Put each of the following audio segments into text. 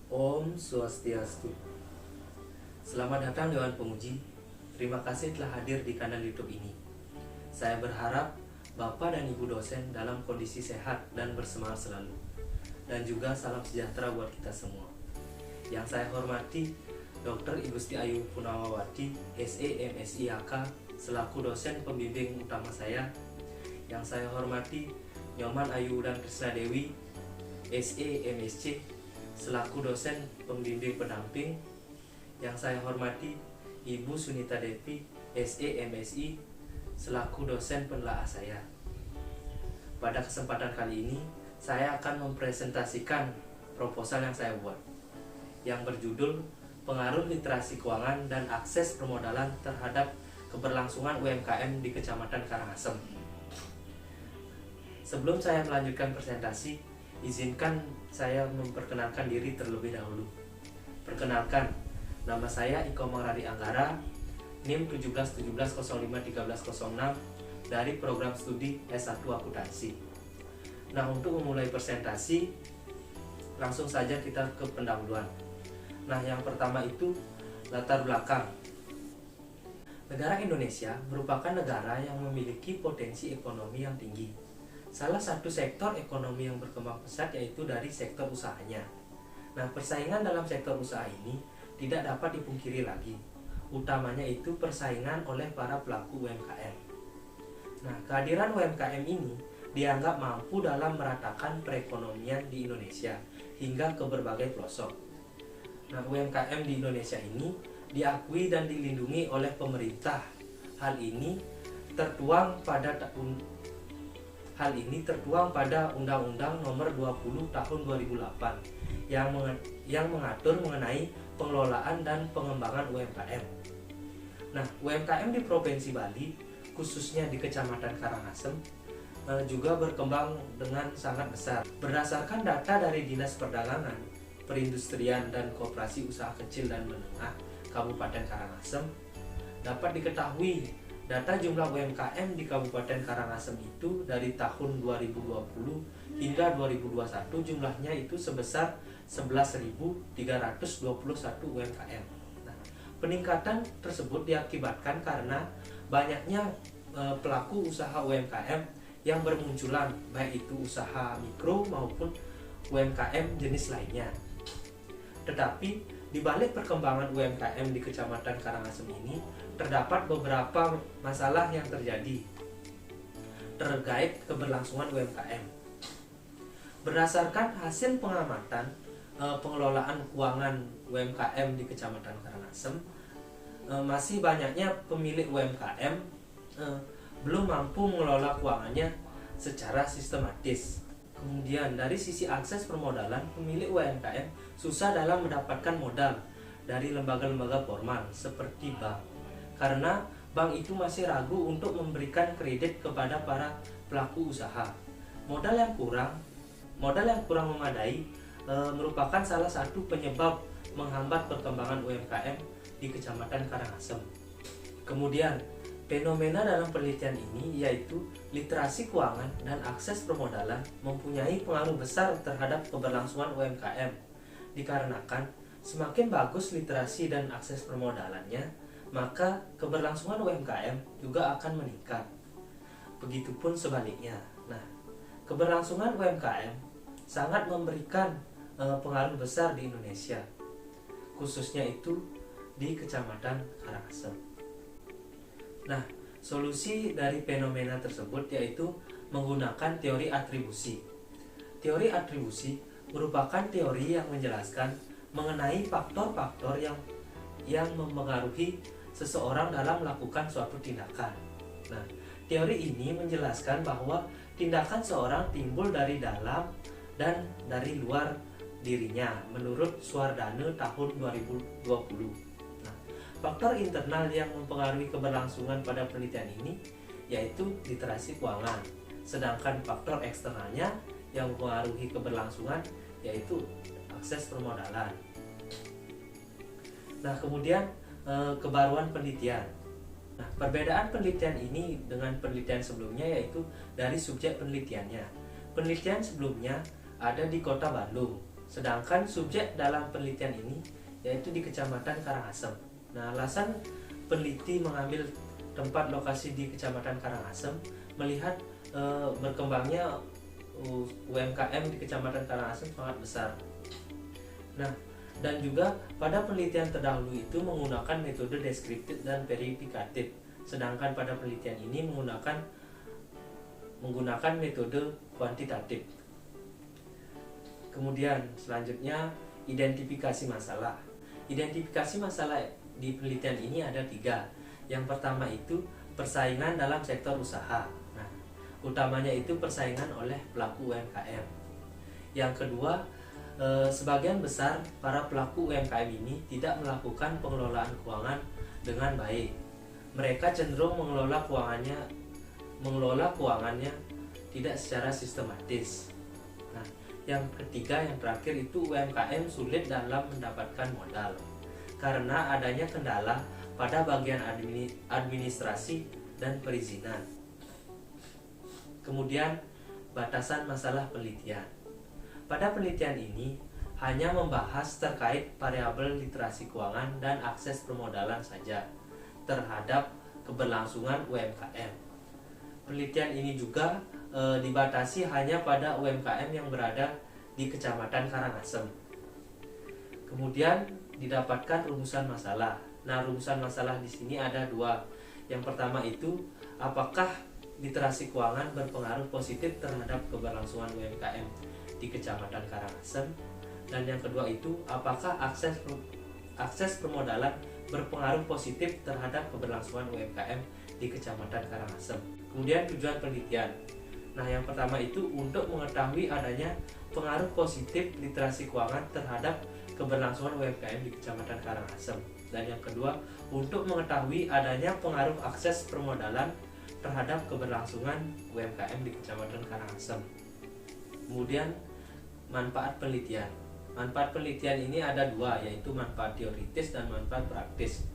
Om Swastiastu. Selamat datang Dewan Penguji. Terima kasih telah hadir di kanal YouTube ini. Saya berharap Bapak dan Ibu dosen dalam kondisi sehat dan bersemangat selalu. Dan juga salam sejahtera buat kita semua. Yang saya hormati Dr. Igusti Ayu Punawawati, SE MSI AK, selaku dosen pembimbing utama saya. Yang saya hormati Nyoman Ayu dan Krisna Dewi, SE MSC, selaku dosen pembimbing pendamping. Yang saya hormati Ibu Sunita Devi, SE MSI, selaku dosen penelaah saya. Pada kesempatan kali ini, saya akan mempresentasikan proposal yang saya buat, yang berjudul Pengaruh Literasi Keuangan dan Akses Permodalan terhadap Keberlangsungan UMKM di Kecamatan Karangasem. Sebelum saya melanjutkan presentasi, izinkan saya memperkenalkan diri terlebih dahulu. Perkenalkan, nama saya Iko Mangradi Anggara, NIM 1717051306 dari program studi S1 Akuntansi. Nah, untuk memulai presentasi, langsung saja kita ke pendahuluan. Nah, yang pertama itu latar belakang. Negara Indonesia merupakan negara yang memiliki potensi ekonomi yang tinggi. Salah satu sektor ekonomi yang berkembang pesat yaitu dari sektor usahanya. Nah, persaingan dalam sektor usaha ini tidak dapat dipungkiri lagi. Utamanya itu persaingan oleh para pelaku UMKM. Nah, kehadiran UMKM ini dianggap mampu dalam meratakan perekonomian di Indonesia hingga ke berbagai pelosok. Nah, UMKM di Indonesia ini diakui dan dilindungi oleh pemerintah. Hal ini tertuang pada Undang-Undang Nomor 20 Tahun 2008 yang mengatur mengenai pengelolaan dan pengembangan UMKM. Nah, UMKM di Provinsi Bali, khususnya di Kecamatan Karangasem, juga berkembang dengan sangat besar. Berdasarkan data dari Dinas Perdagangan, Perindustrian dan Koperasi Usaha Kecil dan Menengah Kabupaten Karangasem, dapat diketahui data jumlah UMKM di Kabupaten Karangasem itu dari tahun 2020 hingga 2021 jumlahnya itu sebesar 11.321 UMKM. Nah, peningkatan tersebut diakibatkan karena banyaknya pelaku usaha UMKM yang bermunculan, baik itu usaha mikro maupun UMKM jenis lainnya. Tetapi di balik perkembangan UMKM di Kecamatan Karangasem ini, terdapat beberapa masalah yang terjadi terkait keberlangsungan UMKM. Berdasarkan hasil pengamatan pengelolaan keuangan UMKM di Kecamatan Karangasem, masih banyaknya pemilik UMKM belum mampu mengelola keuangannya secara sistematis. Kemudian dari sisi akses permodalan, pemilik UMKM susah dalam mendapatkan modal dari lembaga-lembaga formal seperti bank, karena bank itu masih ragu untuk memberikan kredit kepada para pelaku usaha. Modal yang kurang memadai merupakan salah satu penyebab menghambat perkembangan UMKM di Kecamatan Karangasem. Kemudian fenomena dalam penelitian ini yaitu literasi keuangan dan akses permodalan mempunyai pengaruh besar terhadap keberlangsungan UMKM. Dikarenakan semakin bagus literasi dan akses permodalannya, maka keberlangsungan UMKM juga akan meningkat. Begitupun sebaliknya. Nah, keberlangsungan UMKM sangat memberikan pengaruh besar di Indonesia, khususnya itu di Kecamatan Karangasem. Nah, solusi dari fenomena tersebut yaitu menggunakan teori atribusi. Teori atribusi merupakan teori yang menjelaskan mengenai faktor-faktor yang mempengaruhi seseorang dalam melakukan suatu tindakan. Nah, teori ini menjelaskan bahwa tindakan seorang timbul dari dalam dan dari luar dirinya menurut Suwardana tahun 2020. Faktor internal yang mempengaruhi keberlangsungan pada penelitian ini yaitu literasi keuangan, sedangkan faktor eksternalnya yang mempengaruhi keberlangsungan yaitu akses permodalan. Nah, kemudian kebaruan penelitian. Nah, perbedaan penelitian ini dengan penelitian sebelumnya yaitu dari subjek penelitiannya. Penelitian sebelumnya ada di Kota Bandung, Sedangkan subjek dalam penelitian ini yaitu di Kecamatan Karangasem. Nah, alasan peneliti mengambil tempat lokasi di Kecamatan Karangasem melihat berkembangnya UMKM di Kecamatan Karangasem sangat besar. Nah, dan juga pada penelitian terdahulu itu menggunakan metode deskriptif dan verifikatif, sedangkan pada penelitian ini menggunakan metode kuantitatif. Kemudian selanjutnya identifikasi masalah. Identifikasi masalah di penelitian ini ada 3. Yang pertama itu persaingan dalam sektor usaha. Nah, utamanya itu persaingan oleh pelaku UMKM. Yang kedua, sebagian besar para pelaku UMKM ini tidak melakukan pengelolaan keuangan dengan baik. Mereka cenderung mengelola keuangannya tidak secara sistematis. Nah, yang ketiga, yang terakhir itu UMKM sulit dalam mendapatkan modal karena adanya kendala pada bagian administrasi dan perizinan. Kemudian batasan masalah penelitian. Pada penelitian ini hanya membahas terkait variabel literasi keuangan dan akses permodalan saja terhadap keberlangsungan UMKM. Penelitian ini juga dibatasi hanya pada UMKM yang berada di Kecamatan Karangasem. Kemudian didapatkan rumusan masalah. Nah, rumusan masalah di sini ada 2. Yang pertama itu, apakah literasi keuangan berpengaruh positif terhadap keberlangsungan UMKM di Kecamatan Karangasem? Dan yang kedua itu, apakah akses permodalan berpengaruh positif terhadap keberlangsungan UMKM di Kecamatan Karangasem? Kemudian tujuan penelitian. Nah, yang pertama itu untuk mengetahui adanya pengaruh positif literasi keuangan terhadap keberlangsungan UMKM di Kecamatan Karangasem. Dan yang kedua, untuk mengetahui adanya pengaruh akses permodalan terhadap keberlangsungan UMKM di Kecamatan Karangasem. Kemudian manfaat penelitian. Manfaat penelitian ini ada 2, yaitu manfaat teoritis dan manfaat praktis.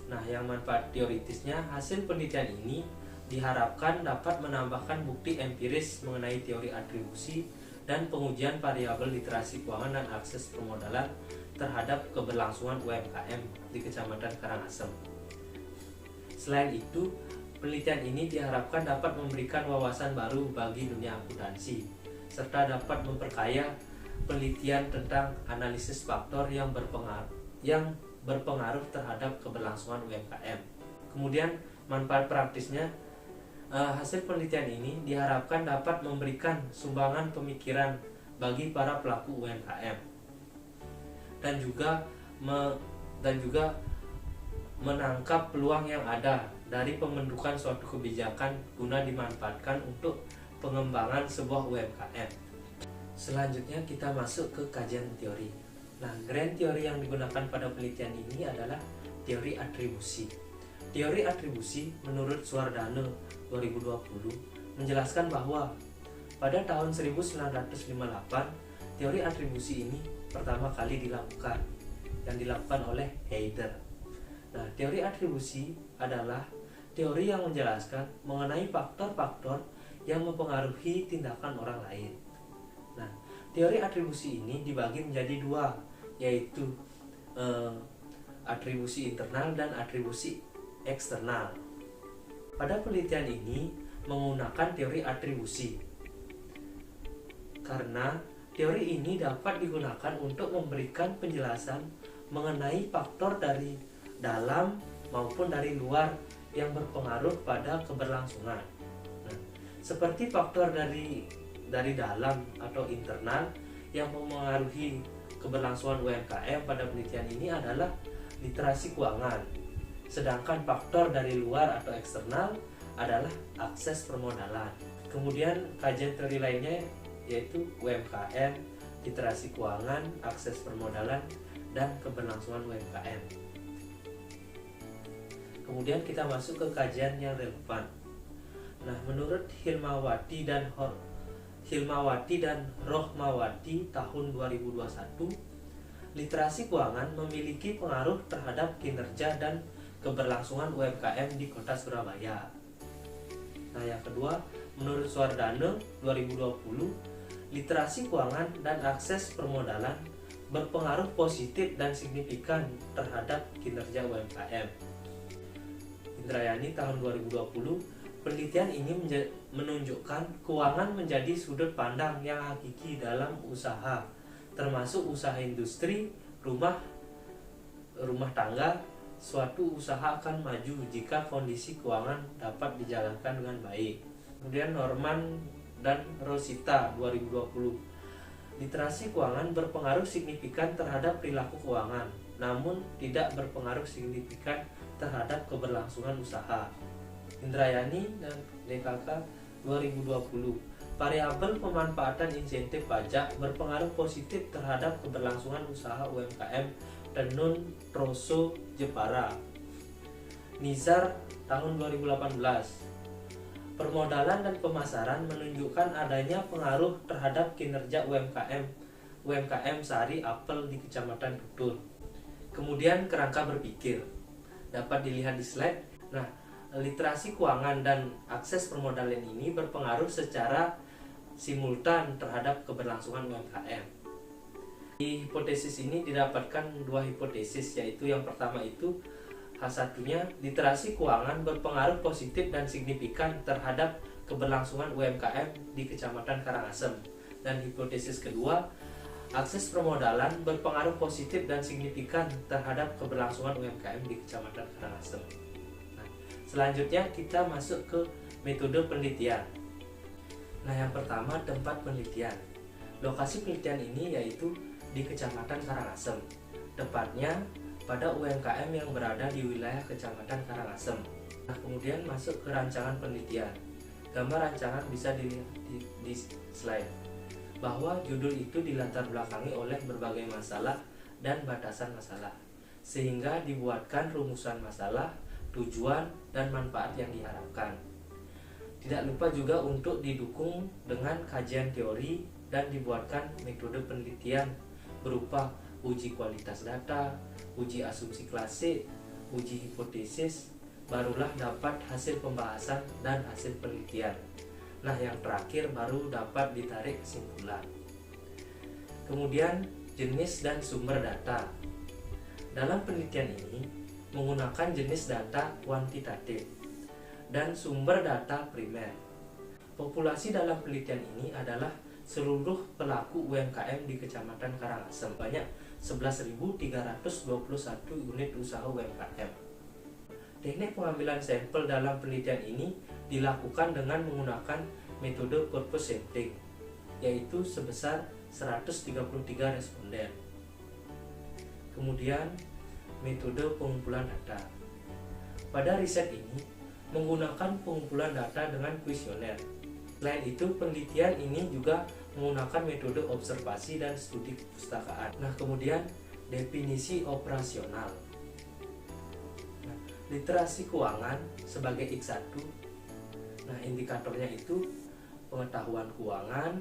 Nah, yang manfaat teoritisnya, hasil penelitian ini diharapkan dapat menambahkan bukti empiris mengenai teori atribusi dan pengujian variabel literasi keuangan dan akses permodalan terhadap keberlangsungan UMKM di Kecamatan Karangasem. Selain itu, penelitian ini diharapkan dapat memberikan wawasan baru bagi dunia akuntansi, serta dapat memperkaya penelitian tentang analisis faktor yang berpengaruh terhadap keberlangsungan UMKM. Kemudian manfaat praktisnya, hasil penelitian ini diharapkan dapat memberikan sumbangan pemikiran bagi para pelaku UMKM dan juga menangkap peluang yang ada dari pembentukan suatu kebijakan guna dimanfaatkan untuk pengembangan sebuah UMKM. Selanjutnya kita masuk ke kajian teori. Nah, grand teori yang digunakan pada penelitian ini adalah teori atribusi. Teori atribusi menurut Suwardana 2020 menjelaskan bahwa pada tahun 1958 teori atribusi ini pertama kali dilakukan oleh Heider. Nah, teori atribusi adalah teori yang menjelaskan mengenai faktor-faktor yang mempengaruhi tindakan orang lain. Nah, teori atribusi ini dibagi menjadi 2, yaitu atribusi internal dan atribusi eksternal. Pada penelitian ini menggunakan teori atribusi karena teori ini dapat digunakan untuk memberikan penjelasan mengenai faktor dari dalam maupun dari luar yang berpengaruh pada keberlangsungan. Nah, seperti faktor dari dalam atau internal yang mempengaruhi keberlangsungan UMKM pada penelitian ini adalah literasi keuangan. Sedangkan faktor dari luar atau eksternal adalah akses permodalan. Kemudian kajian teori lainnya yaitu UMKM, literasi keuangan, akses permodalan, dan keberlangsungan UMKM. Kemudian kita masuk ke kajian yang relevan. Nah, menurut Hilmawati dan Rohmawati tahun 2021, literasi keuangan memiliki pengaruh terhadap kinerja dan keberlangsungan UMKM di Kota Surabaya. Nah, yang kedua, menurut Suwardana 2020, literasi keuangan dan akses permodalan berpengaruh positif dan signifikan terhadap kinerja UMKM. Indrayani tahun 2020, penelitian ini menunjukkan keuangan menjadi sudut pandang yang hakiki dalam usaha, termasuk usaha industri, rumah tangga. Suatu usaha akan maju jika kondisi keuangan dapat dijalankan dengan baik. Kemudian Norman dan Rosita 2020, literasi keuangan berpengaruh signifikan terhadap perilaku keuangan, namun tidak berpengaruh signifikan terhadap keberlangsungan usaha. Indrayani dan DKK 2020, variabel pemanfaatan insentif pajak berpengaruh positif terhadap keberlangsungan usaha UMKM. Tenun Troso Jepara. Nizar tahun 2018, permodalan dan pemasaran menunjukkan adanya pengaruh terhadap kinerja UMKM Sari Apel di Kecamatan Tutun. Kemudian kerangka berpikir dapat dilihat di slide. Nah, literasi keuangan dan akses permodalan ini berpengaruh secara simultan terhadap keberlangsungan UMKM. Di hipotesis ini didapatkan dua hipotesis, yaitu yang pertama itu H1-nya, literasi keuangan berpengaruh positif dan signifikan terhadap keberlangsungan UMKM di Kecamatan Karangasem. Dan hipotesis kedua, akses permodalan berpengaruh positif dan signifikan terhadap keberlangsungan UMKM di Kecamatan Karangasem. Nah, selanjutnya kita masuk ke metode penelitian. Nah, yang pertama, tempat penelitian. Lokasi penelitian ini yaitu di Kecamatan Karangasem, tepatnya pada UMKM yang berada di wilayah Kecamatan Karangasem. Nah, kemudian masuk ke rancangan penelitian. Gambar rancangan bisa dilihat di slide, bahwa judul itu dilatar belakangi oleh berbagai masalah dan batasan masalah, sehingga dibuatkan rumusan masalah, tujuan, dan manfaat yang diharapkan. Tidak lupa juga untuk didukung dengan kajian teori dan dibuatkan metode penelitian berupa uji kualitas data, uji asumsi klasik, uji hipotesis, barulah dapat hasil pembahasan dan hasil penelitian. Nah, yang terakhir baru dapat ditarik kesimpulan. Kemudian jenis dan sumber data. Dalam penelitian ini menggunakan jenis data kuantitatif dan sumber data primer. Populasi dalam penelitian ini adalah seluruh pelaku UMKM di Kecamatan Karangasem, banyak 11.321 unit usaha UMKM. Teknik pengambilan sampel dalam penelitian ini dilakukan dengan menggunakan metode purpose sampling, yaitu sebesar 133 responden. Kemudian metode pengumpulan data. Pada riset ini menggunakan pengumpulan data dengan kuesioner. Selain itu, penelitian ini juga menggunakan metode observasi dan studi perpustakaan. Nah, kemudian definisi operasional. Nah, literasi keuangan sebagai X1. Nah, indikatornya itu pengetahuan keuangan,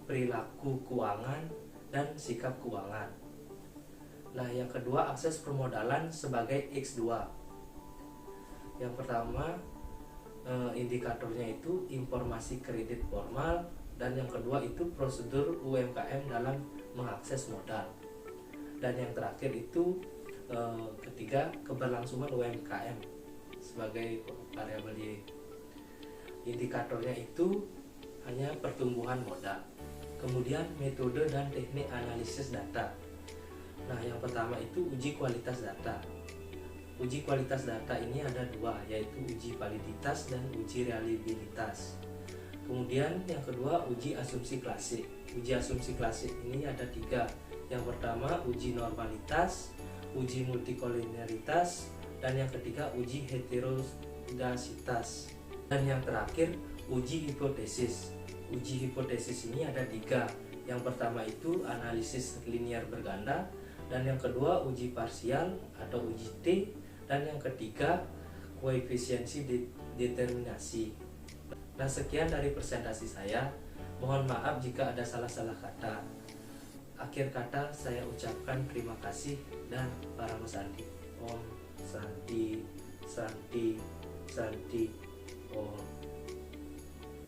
perilaku keuangan, dan sikap keuangan. Nah, yang kedua, akses permodalan sebagai X2. Yang pertama, indikatornya itu informasi kredit formal, dan yang kedua itu prosedur UMKM dalam mengakses modal, dan yang terakhir itu ketiga, keberlangsungan UMKM sebagai variabel Y. Indikatornya itu hanya pertumbuhan modal. Kemudian metode dan teknik analisis data. Nah, yang pertama itu uji kualitas data. Uji kualitas data ini ada dua, yaitu uji validitas dan uji reliabilitas. Kemudian yang kedua, uji asumsi klasik. Uji asumsi klasik ini ada tiga. Yang pertama, uji normalitas, uji multikolinialitas, dan yang ketiga, uji heterodasitas. Dan yang terakhir, uji hipotesis. Uji hipotesis ini ada tiga. Yang pertama itu analisis linear berganda, dan yang kedua uji parsial atau uji T, dan yang ketiga koefisiensi determinasi. Nah, sekian dari presentasi saya. Mohon maaf jika ada salah-salah kata. Akhir kata saya ucapkan terima kasih dan Parama Santi. Om Santi Santi Santi Om.